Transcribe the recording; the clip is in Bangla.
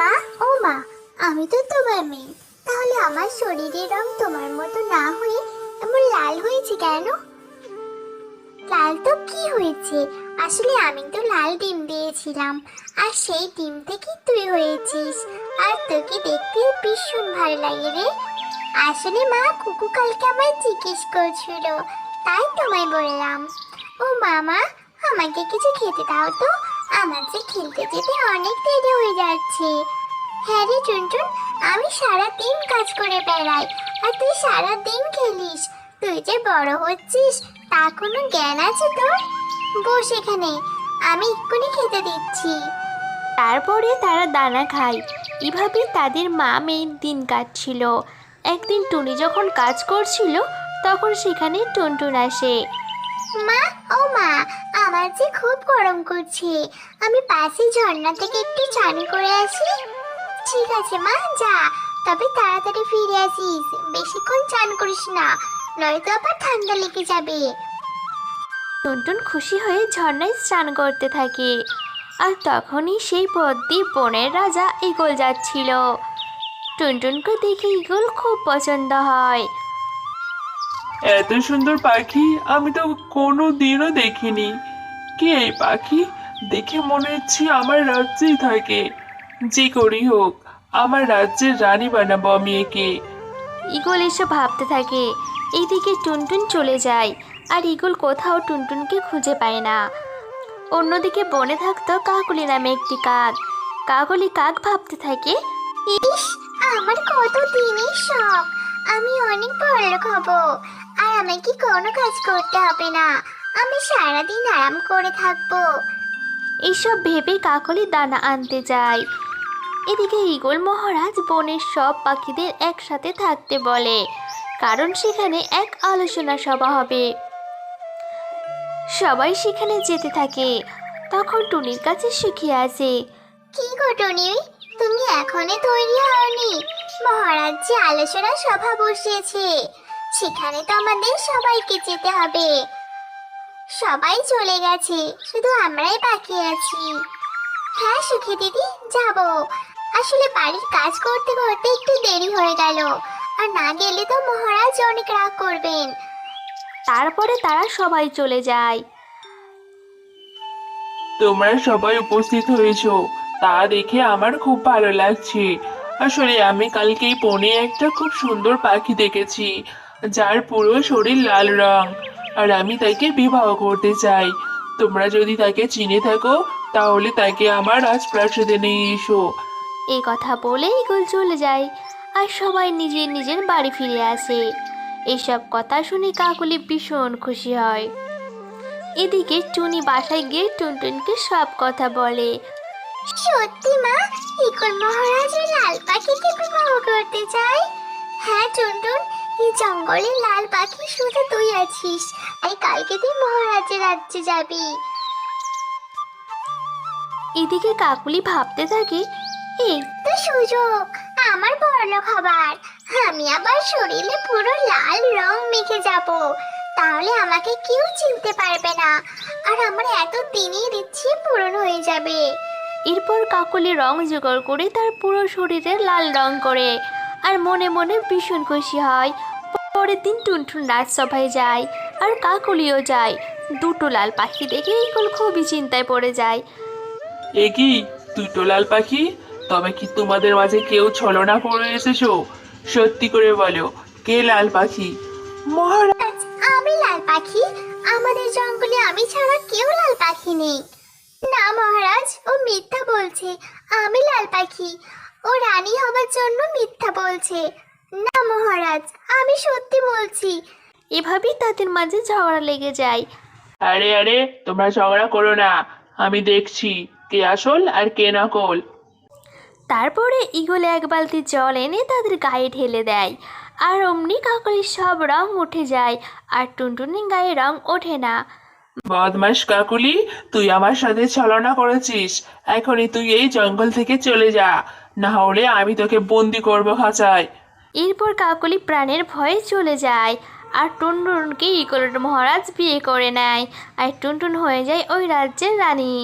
মা, ও মা, আমি তো তোমার মেয়ে, তাহলে আমার শরীরের রং তোমার মতো না হয়ে এমন লাল হয়েছে কেন? লাল তো কি হয়েছে, আসলে আমি তো লাল ডিম দিয়েছিলাম, আর সেই ডিম থেকে তুই হয়েছিস। আর তোকে দেখতে ভীষণ ভালো লাগে রে। আসলে মা, কুকু কালকে আমায় জিজ্ঞেস করছিল, তাই তোমায় বললাম। ও মামা, আমাকে কিছু খেতে দাও তো, আমার যে খেলতে যেতে অনেক দেরি হয়ে যাচ্ছে। হ্যাঁ রে টুনটুন, আমি সারা দিন কাজ করে বেড়াই, আর তুই সারা দিন খেলিস। তুই যে বড় হচ্ছিস তা কোনো জ্ঞান আছে তোর? বস এখানে, আমি এক্ষুনি খেতে দিচ্ছি। তারপরে তারা দানা খায়। এভাবে তাদের মা মেয়ের দিন কাটছিল। একদিন টুনি যখন কাজ করছিল তখন সেখানে টুনটুন আসে। মা, ও মা, আমার যে খুব গরম করছে, আমি পাশে ঝর্ণা থেকে একটু চান করে আসি। ঠিক আছে মা, যা, তবে তাড়াতাড়ি ফিরে আসিস, বেশিক্ষণ চান করিস না, নয়তো আবার ঠান্ডা লেগে যাবে। টুনটুন খুশি হয়ে ঝর্ণায় স্নান করতে থাকে। আর তখনই সেই পথ দিয়ে বনের রাজা ঈগল যাচ্ছিল। টুনটুনকে দেখে ঈগল খুব পছন্দ হয়। এত সুন্দর পাখি আমি তো কোনো দিনও দেখিনি। কে এই পাখি? দেখে মনে হচ্ছে আমার রাজ্যেই থাকে। যে করি হোক, আমার রাজ্যের রানী বানাবো আমি একে। ঈগল এসে ভাবতে থাকে। এইদিকে টুনটুন চলে যায়, আর ঈগল কোথাও টুনটুনকে খুঁজে পায় না। অন্যদিকে বনে থাকতো কাকলি নামে একটি কাক। কাকলি কাক ভাবতে থাকে, ইস, আমার কত দিনের শখ, আমি অনেক বড়লোক হব, আর আমাকে কোনো কাজ করতে হবে না, আমি সারাদিন আরাম করে থাকবো। এইসব ভেবে কাকলি দানা আনতে যায়। এদিকে ঈগল মহারাজ বনের সব পাখিদের একসাথে থাকতে বলে, কারণ সেখানে এক আলোচনা সভা হবে। সবাই সেখানে যেতে থাকে। তখন টুনির কাছে সুখী আসে। কি গো টুনি, তুমি এখনো তৈরি হওনি? মহারাজ যে আলোচনা সভা বসিয়েছে, সেখানে তো আমাদের সবাইকে যেতে হবে। সবাই চলে গেছে, শুধু আমরাই বাকি আছি। হ্যাঁ সুখী দিদি, যাব। আসলে বাড়ির কাজ করতে করতে একটু দেরি হয়ে গেল, আর না গেলে তো মহারাজ অনেক রাগ করবেন। তারপরে তারা সবাই চলে যায়। তোমরা সবাই উপস্থিত হয়েছো, তা দেখে আমার খুব ভালো লাগছে। আসলে আমি কালকেই বনে একটা খুব সুন্দর পাখি দেখেছি, যার পুরো শরীর লাল রং, আর আমি তাকে বিবাহ করতে চাই। তোমরা যদি তাকে চিনে থাকো তাহলে তাকে আমার রাজপ্রাসাদে নিয়ে এসো। এই কথা বলে ঈগল চলে যায়, আর সবাই নিজের নিজের বাড়ি ফিরে আসে। এইসব কথা শুনে কাকলি ভীষণ খুশি হয়। এদিকে টুনি বাসায় গিয়ে টুনটুনকে সব কথা বলে। সত্যি মা, ইকল মহারাজ এই লাল পাখিকে বিবাহ করতে চায়? হ্যাঁ টুনটুন, এই জঙ্গলে লাল পাখি শুধু তুই আছিস, আর কালকে তুই মহারাজের রাজ্যে যাবি। এদিকে কাকুলি ভাবতে থাকে, এই তো সুযোগ আমার বড়লোক হবার, আমি আবার শরীরে পুরো লাল রং মেখে যাব, তাহলে আমাকে কেউ চিনতে পারবে না, আর আমার এত দিনের ইচ্ছে পূরণ হয়ে যাবে। এরপর কাকলি রং জোগাড় করে তার পুরো শরীরে লাল রং করে, আর মনে মনে ভীষণ খুশি হয়। পরের দিন টুনটুন রাজসভায় যায়, আর কাকলিও যায়। দুটো লাল পাখি দেখে ঈগল খুবই চিন্তায় পড়ে যায়। এ কি, তুই তো লাল পাখি? তবে কি তোমাদের মাঝে কেউ ছলনা করে এসেছো? সত্যি করে বলো, কে লাল পাখি? মহারাজ, আমি লাল পাখি, আমাদের জঙ্গলে আমি ছাড়া কেউ লাল পাখি নেই। না মহারাজ, ও মিথ্যা বলছে, আমি লাল পাখি, ও রানী হবার জন্য মিথ্যা বলছে। না মহারাজ, আমি সত্যি বলছি। এভাবেই তাদের মাঝে ঝগড়া লেগে যায়। আরে আরে, তোমরা ঝগড়া করো না, আমি দেখছি কে আসল আর কে নকল। তারপরে ঈগল এক বালতি জল এনে তাদের গায়ে ঢেলে দেয়, আর অমনি কাকলির সব রং উঠে যায়, আর টুনটুনির গায়ে রং ওঠে না। বদমাস কাকুলি, তুই আমার সাথে ছলনা করেছিস, এখনই তুই এই জঙ্গল থেকে চলে যা, না হলে আমি তোকে বন্দি করবো খাঁচায়। এরপর কাকলি প্রাণের ভয়ে চলে যায়, আর টুনটুনকে ঈগলের মহারাজ বিয়ে করে নেয়, আর টুনটুন হয়ে যায় ওই রাজ্যের রানী।